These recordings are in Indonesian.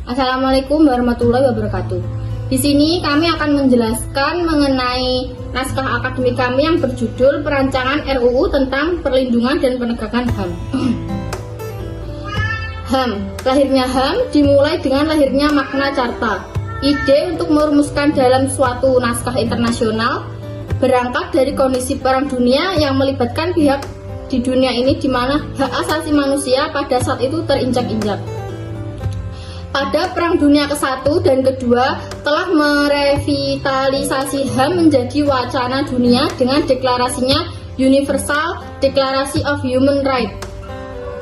Assalamualaikum warahmatullahi wabarakatuh. Di sini kami akan menjelaskan mengenai naskah akademik kami yang berjudul Perancangan RUU tentang Perlindungan dan Penegakan HAM. HAM, lahirnya HAM dimulai dengan lahirnya makna carta. Ide untuk merumuskan dalam suatu naskah internasional berangkat dari kondisi perang dunia yang melibatkan pihak di dunia ini di mana hak asasi manusia pada saat itu terinjak-injak. Pada Perang Dunia ke-1 dan ke-2 telah merevitalisasi HAM menjadi wacana dunia dengan deklarasinya Universal Declaration of Human Rights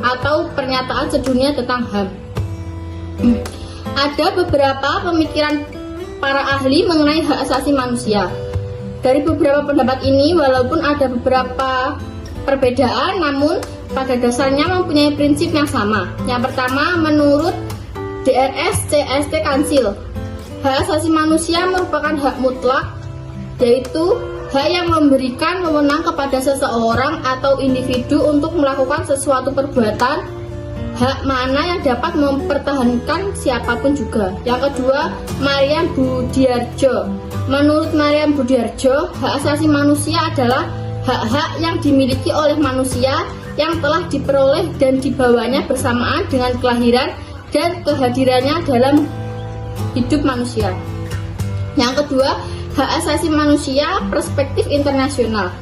atau pernyataan sedunia tentang HAM. Ada beberapa pemikiran para ahli mengenai hak asasi manusia. Dari beberapa pendapat ini, walaupun ada beberapa perbedaan, namun pada dasarnya mempunyai prinsip yang sama. Yang pertama, menurut DRS CST Kansil, hak asasi manusia merupakan hak mutlak, yaitu hak yang memberikan wewenang kepada seseorang atau individu untuk melakukan sesuatu perbuatan, hak mana yang dapat mempertahankan siapapun juga. Yang kedua, Mariam Budiarjo. Menurut Mariam Budiarjo, hak asasi manusia adalah hak-hak yang dimiliki oleh manusia yang telah diperoleh dan dibawanya bersamaan dengan kelahiran dan kehadirannya dalam hidup manusia. Yang kedua, hak asasi manusia perspektif internasional.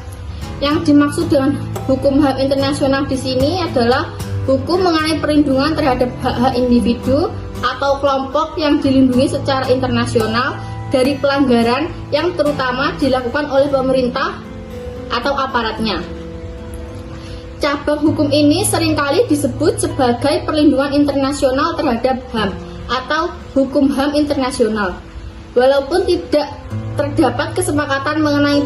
Yang dimaksud dengan hukum HAM internasional di sini adalah hukum mengenai perlindungan terhadap hak-hak individu atau kelompok yang dilindungi secara internasional dari pelanggaran yang terutama dilakukan oleh pemerintah atau aparatnya. Cabang hukum ini seringkali disebut sebagai perlindungan internasional terhadap HAM atau hukum HAM internasional. Walaupun tidak terdapat kesepakatan mengenai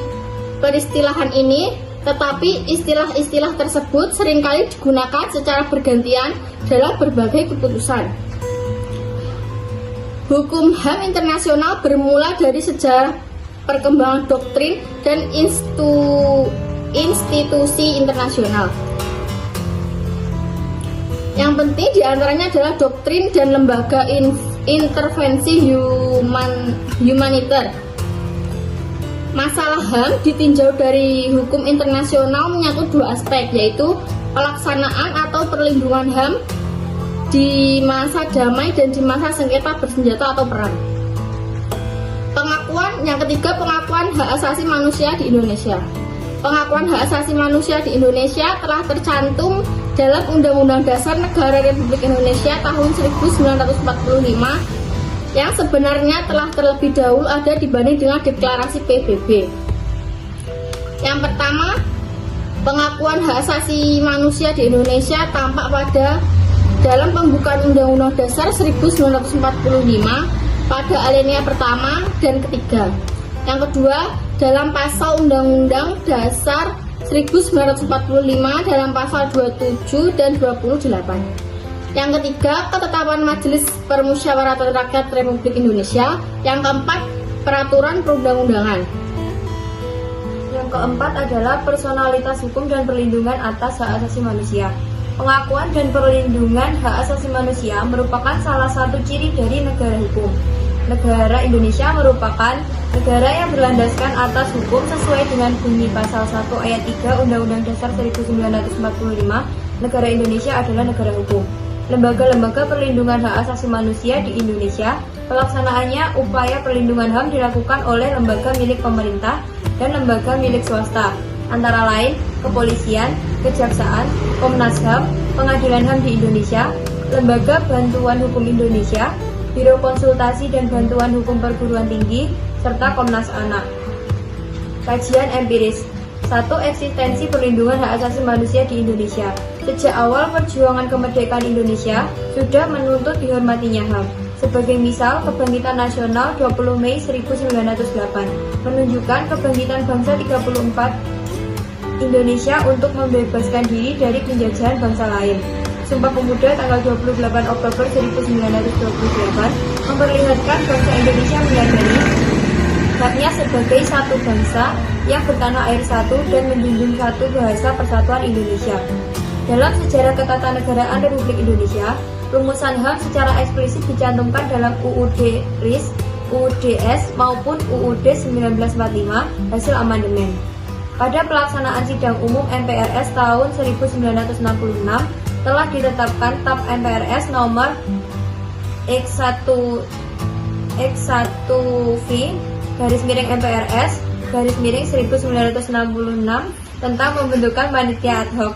peristilahan ini, tetapi istilah-istilah tersebut seringkali digunakan secara bergantian dalam berbagai keputusan. Hukum HAM internasional bermula dari sejarah perkembangan doktrin dan institusi internasional. Yang penting diantaranya adalah doktrin dan lembaga intervensi humaniter. Masalah HAM ditinjau dari hukum internasional menyangkut dua aspek, yaitu pelaksanaan atau perlindungan HAM di masa damai dan di masa sengketa bersenjata atau perang. Yang ketiga, pengakuan hak asasi manusia di Indonesia. Pengakuan hak asasi manusia di Indonesia telah tercantum dalam Undang-Undang Dasar Negara Republik Indonesia tahun 1945 yang sebenarnya telah terlebih dahulu ada dibanding dengan deklarasi PBB. Yang pertama, pengakuan hak asasi manusia di Indonesia tampak pada dalam pembukaan Undang-Undang Dasar 1945 pada alinea pertama dan ketiga. Yang kedua, dalam pasal Undang-Undang Dasar 1945 dalam pasal 27 dan 28. Yang ketiga, ketetapan Majelis Permusyawaratan Rakyat Republik Indonesia. Yang keempat, peraturan perundang-undangan. Yang keempat adalah personalitas hukum dan perlindungan atas hak asasi manusia. Pengakuan dan perlindungan hak asasi manusia merupakan salah satu ciri dari negara hukum. Negara Indonesia merupakan negara yang berlandaskan atas hukum sesuai dengan bunyi pasal 1 ayat 3 Undang-Undang Dasar 1945. Negara Indonesia adalah negara hukum. Lembaga-lembaga perlindungan hak asasi manusia di Indonesia, pelaksanaannya upaya perlindungan HAM dilakukan oleh lembaga milik pemerintah dan lembaga milik swasta, antara lain Kepolisian, Kejaksaan, Komnas HAM, Pengadilan HAM di Indonesia, Lembaga Bantuan Hukum Indonesia, Biro Konsultasi dan Bantuan Hukum Perguruan Tinggi, serta Komnas Anak. Kajian empiris. 1. Eksistensi perlindungan hak asasi manusia di Indonesia. Sejak awal perjuangan kemerdekaan Indonesia sudah menuntut dihormatinya HAM. Sebagai misal, Kebangkitan Nasional 20 Mei 1908 menunjukkan kebangkitan bangsa 34 Indonesia untuk membebaskan diri dari penjajahan bangsa lain. Sumpah Pemuda tanggal 28 Oktober 1928 memperlihatkan bangsa Indonesia menyadari haknya sebagai satu bangsa yang bertanah air satu dan menjunjung satu bahasa persatuan Indonesia. Dalam sejarah ketatanegaraan Republik Indonesia, rumusan HAM secara eksplisit dicantumkan dalam UUD RIS, UUDS maupun UUD 1945 hasil amandemen. Pada pelaksanaan sidang umum MPRS tahun 1966 telah ditetapkan TAP MPRS nomor X1V /MPRS /1966 tentang pembentukan panitia ad hoc.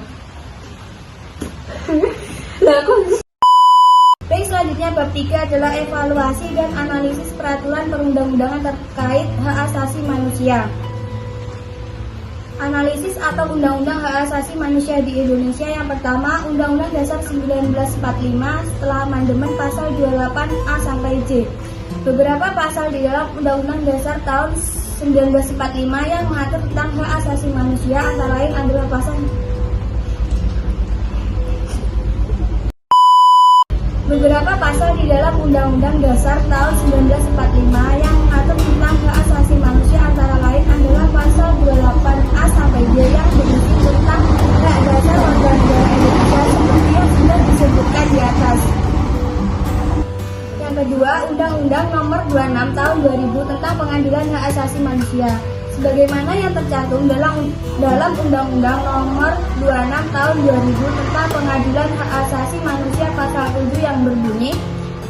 Baik, selanjutnya bab 3 adalah evaluasi dan analisis peraturan perundang-undangan terkait hak asasi manusia. Analisis atau undang-undang hak asasi manusia di Indonesia. Yang pertama, Undang-Undang Dasar 1945 setelah amandemen pasal 28A sampai J. Beberapa pasal di dalam Undang-Undang Dasar tahun 1945 yang mengatur tentang hak asasi manusia antara lain adalah pasal Beberapa pasal di dalam Undang-Undang Dasar tahun 1945 yang mengatur tentang hak asasi manusia antara lain adalah pasal 28A sampai D yang berisi tentang hak dasar warga negara Indonesia seperti yang sudah disebutkan di atas. Yang kedua, Undang-Undang Nomor 26 Tahun 2000 tentang Pengadilan Hak Asasi Manusia. Sebagaimana yang tercantum dalam Undang-Undang Nomor 26 Tahun 2000 tentang Pengadilan Hak Asasi Manusia pasal 7 yang berbunyi,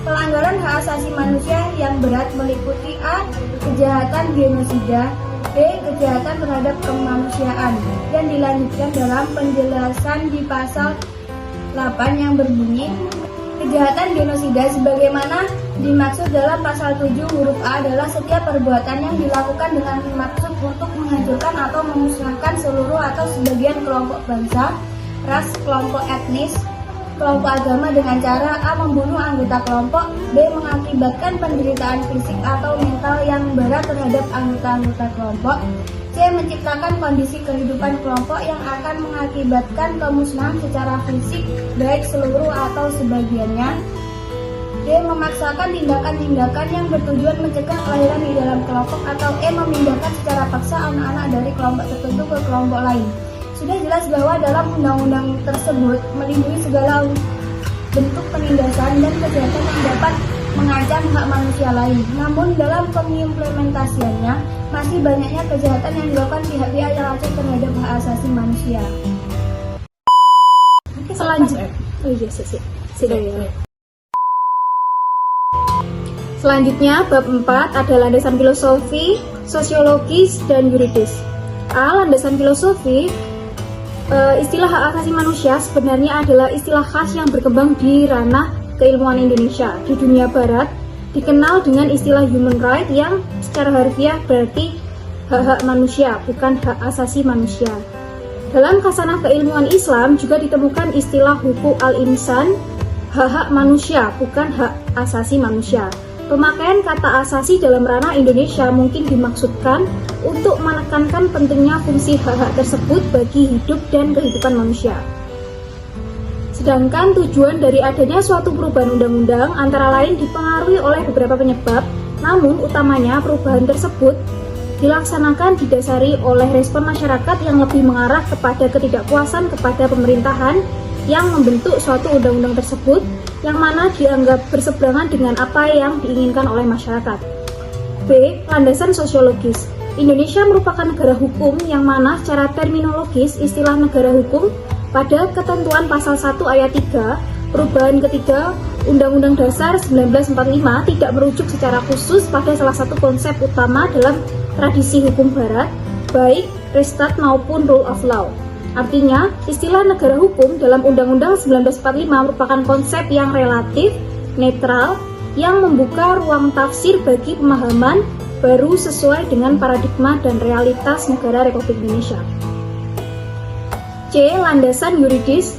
pelanggaran hak asasi manusia yang berat meliputi A. Kejahatan genosida, B. Kejahatan terhadap kemanusiaan, dan dilanjutkan dalam penjelasan di pasal 8 yang berbunyi, kejahatan genosida sebagaimana dimaksud dalam pasal 7 huruf A adalah setiap perbuatan yang dilakukan dengan maksud untuk menghancurkan atau memusnahkan seluruh atau sebagian kelompok bangsa, ras, kelompok etnis, kelompok agama dengan cara A. membunuh anggota kelompok, B. mengakibatkan penderitaan fisik atau mental yang berat terhadap anggota-anggota kelompok, C. menciptakan kondisi kehidupan kelompok yang akan mengakibatkan kemusnahan secara fisik baik seluruh atau sebagiannya, D. memaksakan tindakan-tindakan yang bertujuan mencegah kelahiran di dalam kelompok, atau E. memindahkan secara paksa anak-anak dari kelompok tertentu ke kelompok lain. Sudah jelas bahwa dalam undang-undang tersebut melindungi segala bentuk penindasan dan kejahatan yang dapat mengancam hak manusia lain. Namun dalam pengimplementasiannya masih banyaknya kejahatan yang dilakukan pihak-pihak yang aceh terhadap hak asasi manusia. Selanjutnya, Selanjutnya, bab 4 ada landasan filosofi, sosiologis, dan yuridis. A. Landasan filosofi. Istilah hak asasi manusia sebenarnya adalah istilah khas yang berkembang di ranah keilmuan Indonesia. Di dunia barat dikenal dengan istilah human right yang secara harfiah berarti hak-hak manusia, bukan hak asasi manusia. Dalam khasanah keilmuan Islam juga ditemukan istilah hukuk al-insan, hak-hak manusia, bukan hak asasi manusia. Pemakaian kata asasi dalam ranah Indonesia mungkin dimaksudkan untuk menekankan pentingnya fungsi hak-hak tersebut bagi hidup dan kehidupan manusia. Sedangkan tujuan dari adanya suatu perubahan undang-undang antara lain dipengaruhi oleh beberapa penyebab, namun utamanya perubahan tersebut dilaksanakan didasari oleh respon masyarakat yang lebih mengarah kepada ketidakpuasan kepada pemerintahan yang membentuk suatu undang-undang tersebut, yang mana dianggap berseberangan dengan apa yang diinginkan oleh masyarakat. B. Landasan sosiologis. Indonesia merupakan negara hukum yang mana secara terminologis istilah negara hukum pada ketentuan pasal 1 ayat 3 perubahan ketiga Undang-Undang Dasar 1945 tidak merujuk secara khusus pada salah satu konsep utama dalam tradisi hukum barat, baik Restat maupun Rule of Law. Artinya, istilah negara hukum dalam Undang-Undang 1945 merupakan konsep yang relatif, netral, yang membuka ruang tafsir bagi pemahaman baru sesuai dengan paradigma dan realitas negara Republik Indonesia. C. Landasan yuridis.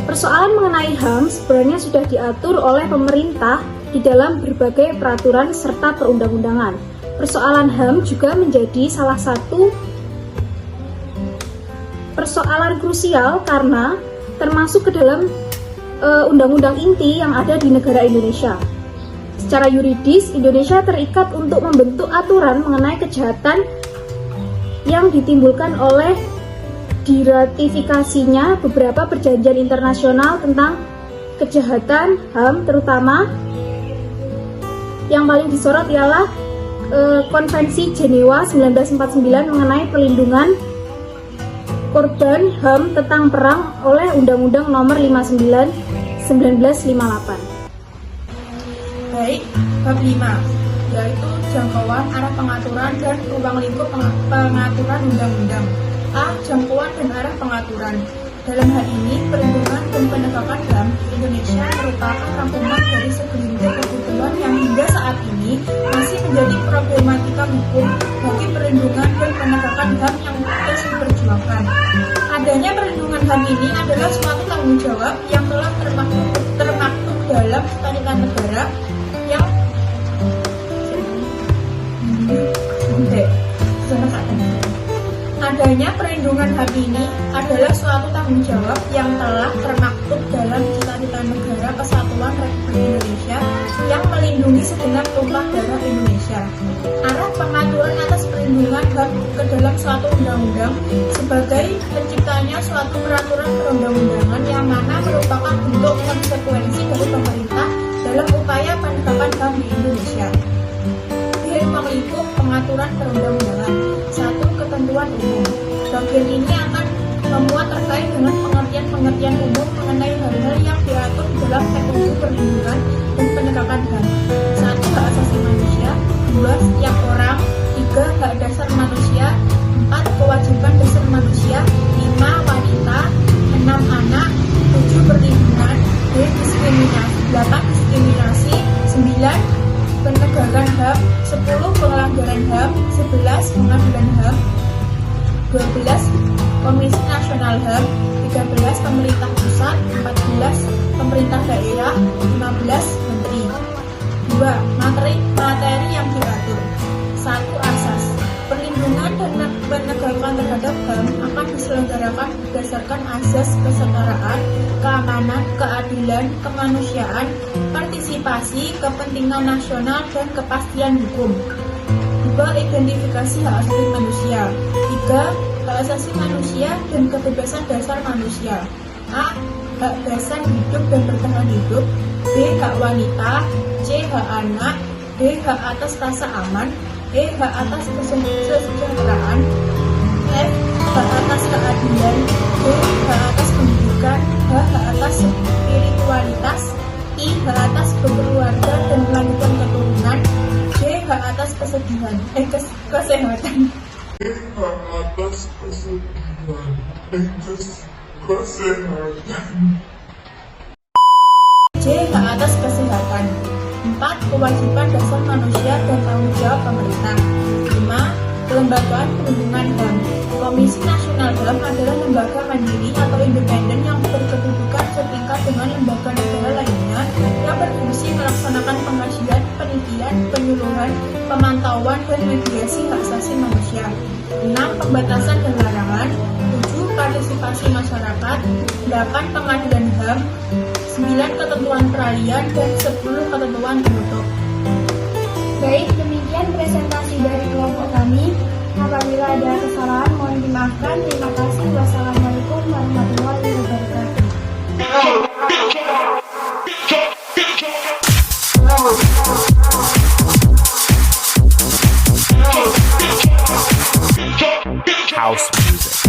Persoalan mengenai HAM sebenarnya sudah diatur oleh pemerintah di dalam berbagai peraturan serta perundang-undangan. Persoalan HAM juga menjadi salah satu persoalan krusial karena termasuk ke dalam undang-undang inti yang ada di negara Indonesia. Secara yuridis, Indonesia terikat untuk membentuk aturan mengenai kejahatan yang ditimbulkan oleh diratifikasinya beberapa perjanjian internasional tentang kejahatan HAM, terutama yang paling disorot ialah Konvensi Jenewa 1949 mengenai perlindungan korban HAM tentang perang oleh Undang-Undang Nomor 59 1958. Baik, bab 5, yaitu jangkauan, arah pengaturan, dan ruang lingkup pengaturan undang-undang. A. Jangkauan dan arah pengaturan. Dalam hal ini, perlindungan dan penegakan HAM di Indonesia merupakan rangkuman dari segelintir kebutuhan yang hingga saat ini masih menjadi problematika hukum bagi perlindungan dan penegakan HAM yang terus diperjuangkan. Adanya perlindungan HAM ini adalah suatu tanggung jawab yang telah termaktub dalam Statuta Negara yang Adanya perlindungan HAM ini adalah suatu tanggung jawab yang telah termaktub dalam Cita-cita Negara Kesatuan Republik Indonesia yang melindungi segenap tumpah darah Indonesia. Arah pengaturan atas perlindungan HAM ke dalam suatu undang-undang sebagai penciptanya suatu peraturan perundang-undangan yang mana merupakan bentuk konsekuensi dari pemerintah dalam upaya penegakan HAM di Indonesia. Di ruang lingkup pengaturan perundang-undangan. 1. Ketentuan umum. Bagian ini akan memuat terkait dengan pengertian-pengertian umum mengenai hal-hal yang diatur dalam TUU perlindungan dan penegakan HAM. 1. Hak asasi manusia. 2. Setiap orang. 3. Hak dasar manusia. 4. Kewajiban dasar manusia. 5. Wanita. 6. Anak. 7. Perlindungan. 8. Diskriminasi. 9. Penegakan HAM. 10. Pelanggaran HAM. 11. Pengadilan HAM. 12. Komisi Nasional HAM. 13. Pemerintah pusat. 14. Pemerintah daerah. 15. Menteri. 2. Materi yang diatur. 1. Asas. Perlindungan dan penegakan terhadap HAM akan diselenggarakan berdasarkan asas kesetaraan, keamanan, keadilan, kemanusiaan, partisipasi, kepentingan nasional, dan kepastian hukum. 2. Identifikasi hak asasi manusia. 3. Hak asasi manusia dan kebebasan dasar manusia. A. Hak dasar hidup dan bertahan hidup. B. Hak wanita. C. Hak anak. D. Hak atas rasa aman. E. Hak atas kesejahteraan. F. Hak atas keadilan. G. Hak atas pendidikan. H. Hak atas spiritualitas. I. Hak atas berkeluarga dan melanjutkan keturunan. J. Hak atas kesehatan. Hak atas kesehatan. J. Hak atas kesehatan. 4. Kewajiban dasar manusia dan tanggung jawab pemerintah. 5. Kelembagaan perlindungan HAM. Komisi Nasional HAM adalah lembaga mandiri atau independen yang berkedudukan setingkat dengan lembaga negara lainnya yang berfungsi melaksanakan pengkajian, penelitian, penyuluhan, pemantauan, dan mediasi hak asasi manusia. 6. Pembatasan dan larangan. 7. Partisipasi masyarakat. 8. Pengadilan HAM. 9. Ketentuan peralihan dan 10. Ketentuan penutup. Baik, demikian presentasi dari kelompok kami. Apabila ada kesalahan mohon dimaafkan. Terima kasih. Wassalamualaikum warahmatullahi wabarakatuh. House music.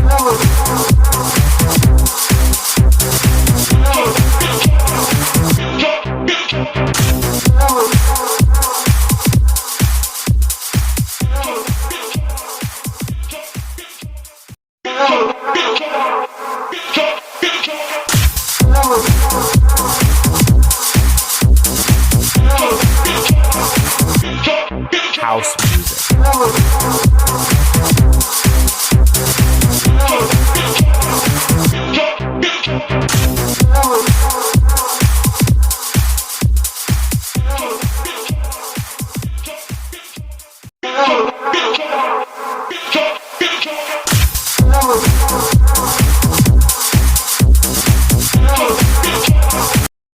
House music.